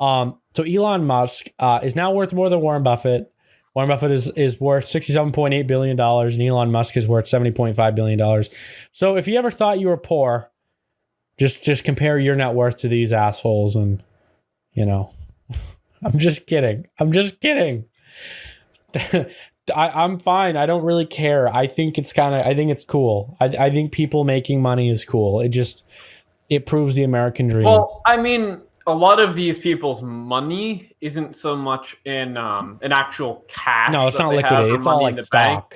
S1: So Elon Musk is now worth more than Warren Buffett. Warren Buffett is worth $67.8 billion, and Elon Musk is worth $70.5 billion. So if you ever thought you were poor, just compare your net worth to these assholes, and I'm just kidding. I'm fine. I don't really care. I think it's cool. I think people making money is cool. It proves the American dream.
S2: Well, I mean, a lot of these people's money isn't so much in actual cash.
S1: No, it's not liquidity. It's all like stock.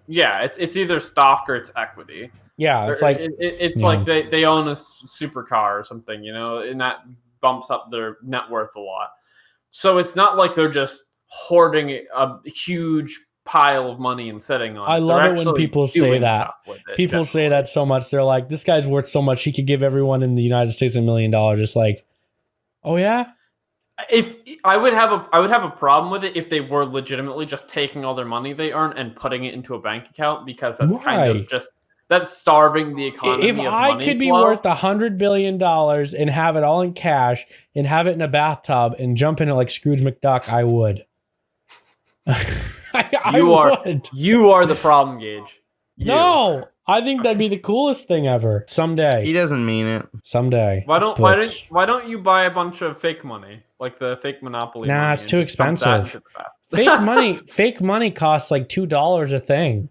S2: It's either stock or it's equity.
S1: Yeah, it's
S2: like they own a supercar or something, and that bumps up their net worth a lot. So it's not like they're just hoarding a huge pile of money and sitting on it.
S1: I love it when people say that. People say that so much. They're like, this guy's worth so much, he could give everyone in the United States $1 million. It's like, oh yeah?
S2: If I would have a problem with it if they were legitimately just taking all their money they earn and putting it into a bank account, because that's kind of just that's starving the economy.
S1: If I could be worth $100 billion and have it all in cash and have it in a bathtub and jump in it like Scrooge McDuck, I would.
S2: You are the problem, Gage.
S1: No, I think that'd be the coolest thing ever. Someday.
S3: He doesn't mean it.
S1: Someday.
S2: Why don't you buy a bunch of fake money, like the fake Monopoly?
S1: Nah, it's too expensive. Fake money costs like $2 a thing.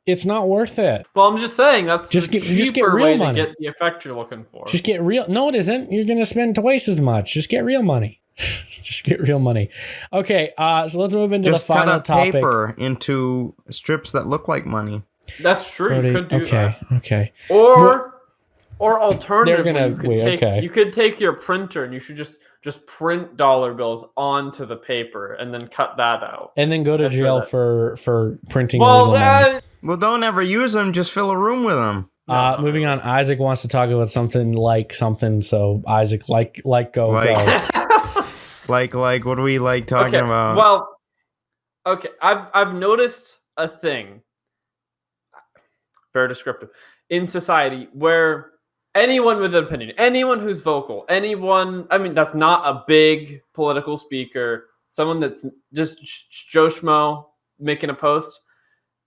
S1: It's not worth it.
S2: Well, I'm just saying that's
S1: just get real
S2: way
S1: money
S2: to get the effect you're looking for.
S1: Just get real. No, it isn't. You're gonna spend twice as much. Just get real money. Just get real money. Okay, so let's move into the final topic.
S3: Just cut paper into strips that look like money.
S2: That's true. You could do that.
S1: Okay.
S2: Or alternatively,
S1: you
S2: could take your printer and you should just print dollar bills onto the paper and then cut that out.
S1: And then go to jail for printing illegal money.
S3: Well, don't ever use them. Just fill a room with them.
S1: Moving on, Isaac wants to talk about something. So Isaac, go.
S3: Like, what do we like talking about?
S2: Well, okay, I've noticed a thing, very descriptive, in society where anyone with an opinion, anyone who's vocal, that's not a big political speaker, someone that's just Joe Schmo making a post,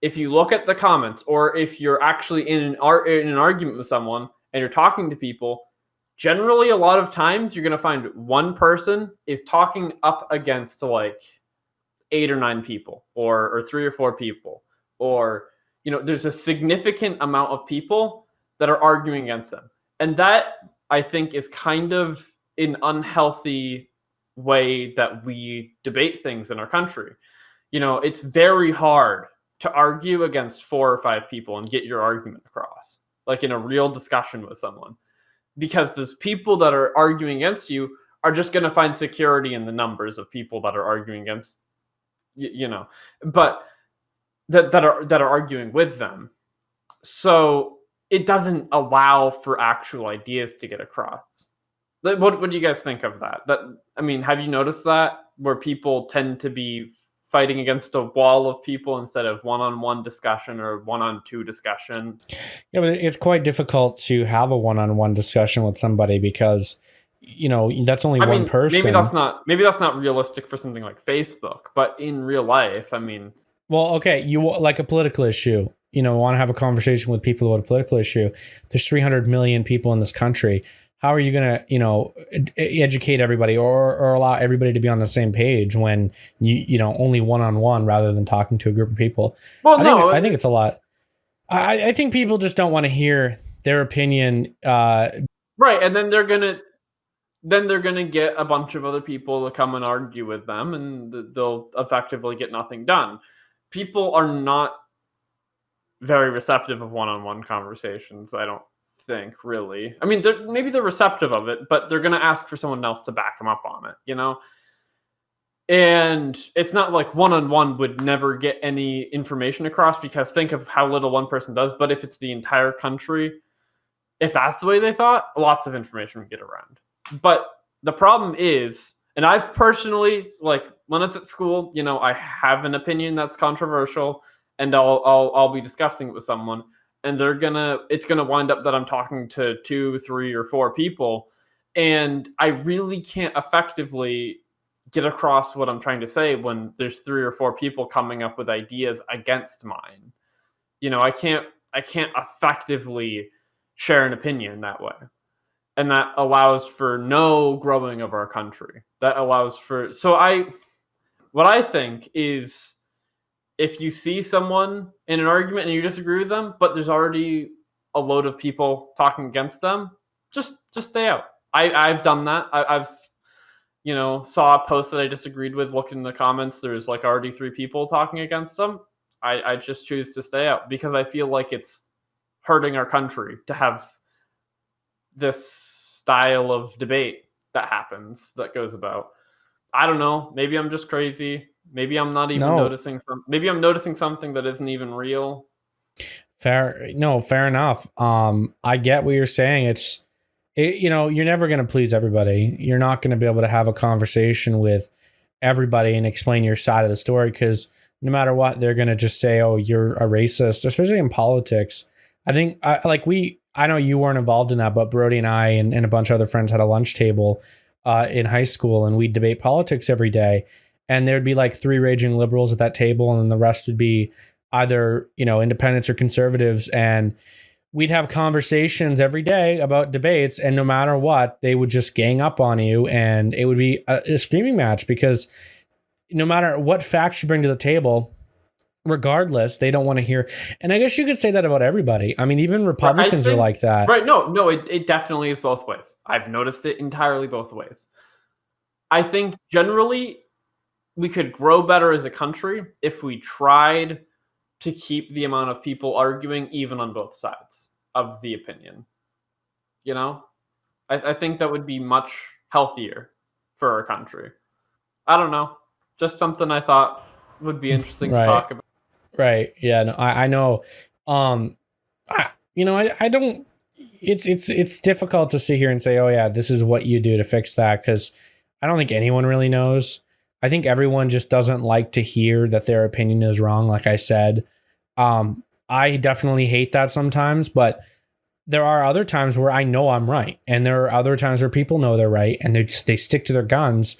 S2: if you look at the comments, or if you're actually in an argument with someone and you're talking to people, generally, a lot of times you're going to find one person is talking up against like 8 or 9 people or 3 or 4 people, or, there's a significant amount of people that are arguing against them. And that, I think, is kind of an unhealthy way that we debate things in our country. It's very hard to argue against 4 or 5 people and get your argument across, like in a real discussion with someone. Because those people that are arguing against you are just going to find security in the numbers of people that are arguing against, but that are arguing with them. So it doesn't allow for actual ideas to get across. What do you guys think of that? Have you noticed that where people tend to be fighting against a wall of people instead of one-on-one discussion or one-on-2 discussion?
S1: Yeah, but it's quite difficult to have a one-on-one discussion with somebody because, that's only one person.
S2: Maybe that's not realistic for something like Facebook, but in real life,
S1: Well, okay, you like a political issue, want to have a conversation with people about a political issue. There's 300 million people in this country. How are you going to, educate everybody or allow everybody to be on the same page when you only one-on-one rather than talking to a group of people?
S2: Well,
S1: I think it's a lot. I think people just don't want to hear their opinion.
S2: Right, and then they're gonna get a bunch of other people to come and argue with them, and they'll effectively get nothing done. People are not very receptive of one-on-one conversations, I don't think, really. I mean, maybe they're receptive of it, but they're gonna ask for someone else to back them up on it, you know? And it's not like one-on-one would never get any information across, because think of how little one person does. But if it's the entire country, if that's the way they thought, lots of information would get around. But the problem is, and I've personally, like, when it's at school, you know, I have an opinion that's controversial, and I'll be discussing it with someone, and it's gonna wind up that I'm talking to 2, 3, or 4 people, and I really can't effectively get across what I'm trying to say when there's 3 or 4 people coming up with ideas against mine. You know, I can't effectively share an opinion that way. And that allows for no growing of our country. That allows for what I think is, if you see someone in an argument and you disagree with them, but there's already a load of people talking against them, just stay out. I've done that. I've you know, saw a post that I disagreed with, looked in the comments, there's like already 3 people talking against them. I just choose to stay out, because I feel like it's hurting our country to have this style of debate that goes about. I don't know. Maybe I'm just crazy. Maybe I'm not even noticing maybe I'm noticing something that isn't even real.
S1: Fair enough. I get what you're saying. You know, you're never going to please everybody. You're not going to be able to have a conversation with everybody and explain your side of the story, because no matter what, they're going to just say, oh, you're a racist, especially in politics. I think I know you weren't involved in that, but Brody and I and a bunch of other friends had a lunch table in high school, and we'd debate politics every day. And there'd be like 3 raging liberals at that table, and then the rest would be either, you know, independents or conservatives. And we'd have conversations every day about debates, and no matter what, they would just gang up on you, and it would be a screaming match, because no matter what facts you bring to the table, regardless, they don't want to hear. And I guess you could say that about everybody. I mean, even Republicans are like that.
S2: Right. No, it definitely is both ways. I've noticed it entirely both ways. I think generally we could grow better as a country if we tried to keep the amount of people arguing even on both sides of the opinion. You know, I think that would be much healthier for our country. I don't know. Just something I thought would be interesting to talk about.
S1: Right. Yeah. No, I know. I don't. It's difficult to sit here and say, oh yeah, this is what you do to fix that, because I don't think anyone really knows. I think everyone just doesn't like to hear that their opinion is wrong. Like I said, I definitely hate that sometimes, but there are other times where I know I'm right, and there are other times where people know they're right, and they stick to their guns.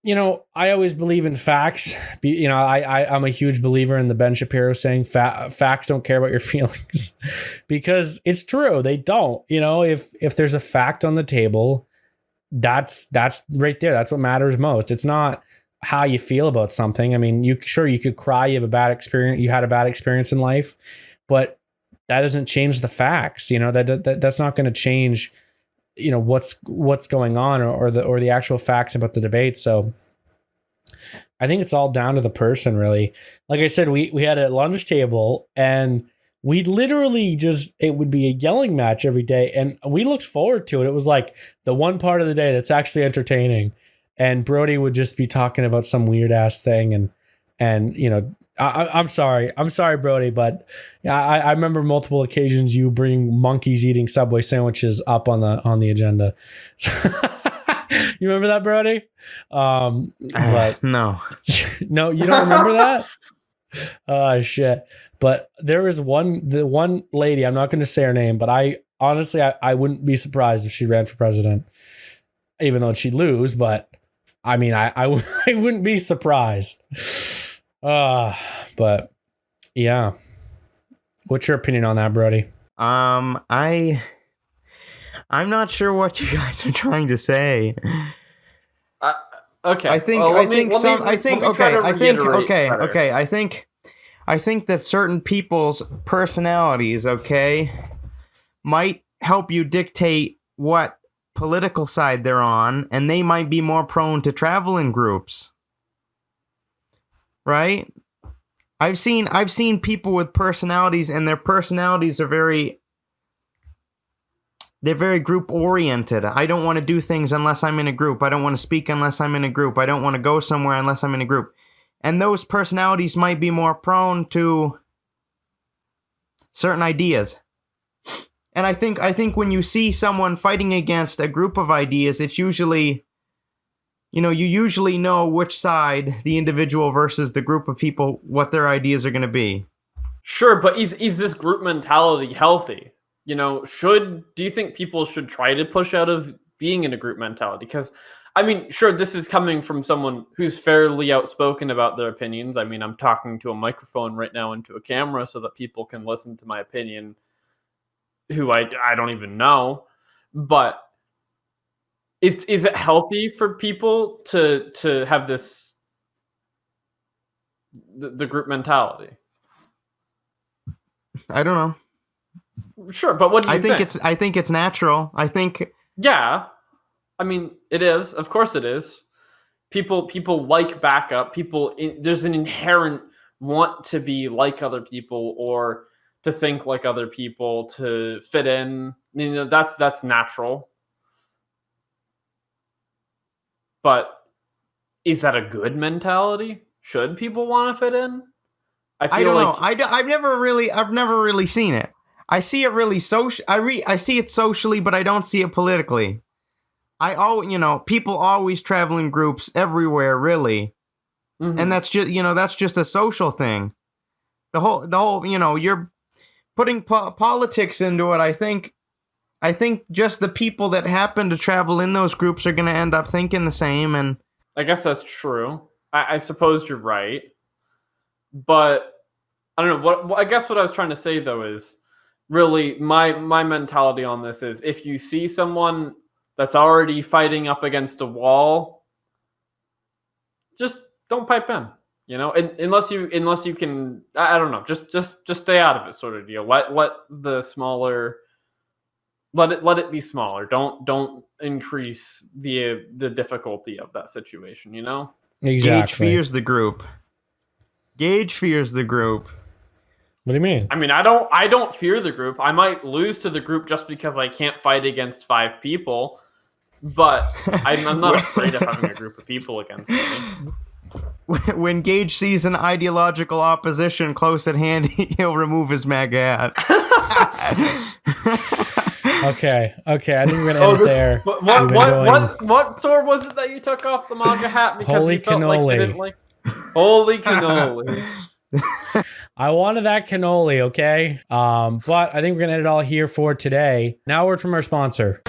S1: You know, I always believe in facts. You know, I'm a huge believer in the Ben Shapiro saying facts don't care about your feelings, because it's true. They don't. You know, if there's a fact on the table, that's right there. That's what matters most. It's not how you feel about something. I mean, you could cry. You have a bad experience. You had a bad experience in life, but that doesn't change the facts. You know, that's not going to change, you know, what's going on or the actual facts about the debate. So I think it's all down to the person, really. Like I said, we had a lunch table, and we literally it would be a yelling match every day, and we looked forward to it. It was like the one part of the day that's actually entertaining. And Brody would just be talking about some weird ass thing, and you know, I'm sorry, Brody, but I remember multiple occasions you bring monkeys eating Subway sandwiches up on the agenda. You remember that, Brody? But
S3: no,
S1: no, you don't remember that? Oh shit! But there was the one lady. I'm not going to say her name, but I honestly wouldn't be surprised if she ran for president, even though she'd lose. But I mean, I wouldn't be surprised. But yeah. What's your opinion on that, Brody?
S3: I'm not sure what you guys are trying to say.
S2: Okay.
S3: I think I think that certain people's personalities, okay, might help you dictate what political side they're on, and they might be more prone to travel in groups. Right? I've seen people with personalities, and their personalities are very group oriented. I don't want to do things unless I'm in a group. I don't want to speak unless I'm in a group. I don't want to go somewhere unless I'm in a group. And those personalities might be more prone to certain ideas. And I think when you see someone fighting against a group of ideas, it's usually, you usually know which side, the individual versus the group of people, what their ideas are going to be.
S2: Sure, but is this group mentality healthy? Do you think people should try to push out of being in a group mentality? Because, I mean, sure, this is coming from someone who's fairly outspoken about their opinions. I mean, I'm talking to a microphone right now into a camera so that people can listen to my opinion, who I don't even know. But is it healthy for people to have this the group mentality?
S3: I don't know.
S2: Sure, but what do you think?
S3: I think it's natural. I think.
S2: Yeah, I mean, it is. Of course, it is. People like backup. There's an inherent want to be like other people or to think like other people, to fit in. That's natural. But is that a good mentality? Should people want to fit in?
S3: I don't know. I've never really seen it. I see it really I see it socially, but I don't see it politically. People always travel in groups everywhere, really, and that's just a social thing. The whole, you're putting politics into it. I think just the people that happen to travel in those groups are going to end up thinking the same. And
S2: I guess that's true. I suppose you're right, but I don't know. I guess what I was trying to say though is, really, my mentality on this is, if you see someone that's already fighting up against a wall, just don't pipe in. Unless you can, I don't know, just stay out of it, sort of deal. Let it be smaller. Don't increase the difficulty of that situation.
S1: Exactly.
S3: Gage fears the group.
S1: What do you mean?
S2: I mean, I don't fear the group. I might lose to the group just because I can't fight against 5 people, but I'm not afraid of having a group of people against me.
S3: When Gage sees an ideological opposition close at hand, he'll remove his MAGA hat.
S1: Okay. I think we're gonna end it there.
S2: What store was it that you took off the MAGA hat because
S1: Holy
S2: you felt
S1: cannoli.
S2: like you didn't like? Holy cannoli.
S1: I wanted that cannoli, okay? But I think we're gonna end it all here for today. Now, a word from our sponsor.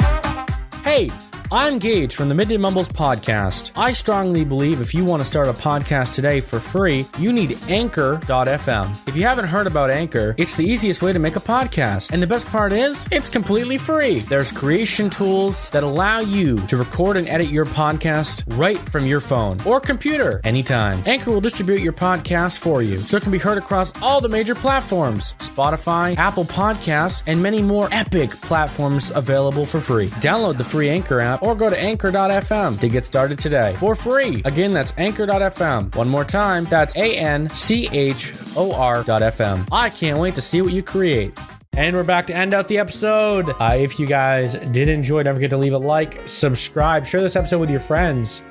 S1: Hey, I'm Gage from the Midday Mumbles podcast. I strongly believe if you want to start a podcast today for free, you need Anchor.fm. If you haven't heard about Anchor, it's the easiest way to make a podcast. And the best part is, it's completely free. There's creation tools that allow you to record and edit your podcast right from your phone or computer anytime. Anchor will distribute your podcast for you, so it can be heard across all the major platforms: Spotify, Apple Podcasts, and many more epic platforms available for free. Download the free Anchor app or go to Anchor.fm to get started today for free. Again, that's Anchor.fm. One more time, that's ANCHOR.fm. I can't wait to see what you create. And we're back to end out the episode. If you guys did enjoy, don't forget to leave a like, subscribe, share this episode with your friends.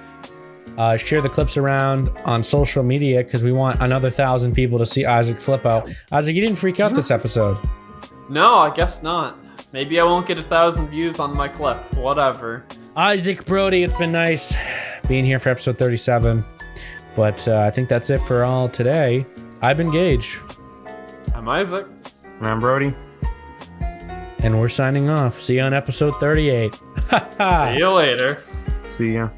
S1: Share the clips around on social media because we want another 1,000 people to see Isaac flip out. Isaac, you didn't freak out this episode.
S2: No, I guess not. Maybe I won't get 1,000 views on my clip. Whatever.
S1: Isaac Brody, it's been nice being here for episode 37. But I think that's it for all today. I've been Gage.
S2: I'm Isaac.
S3: And I'm Brody.
S1: And we're signing off. See you on episode 38.
S2: See you later.
S3: See ya.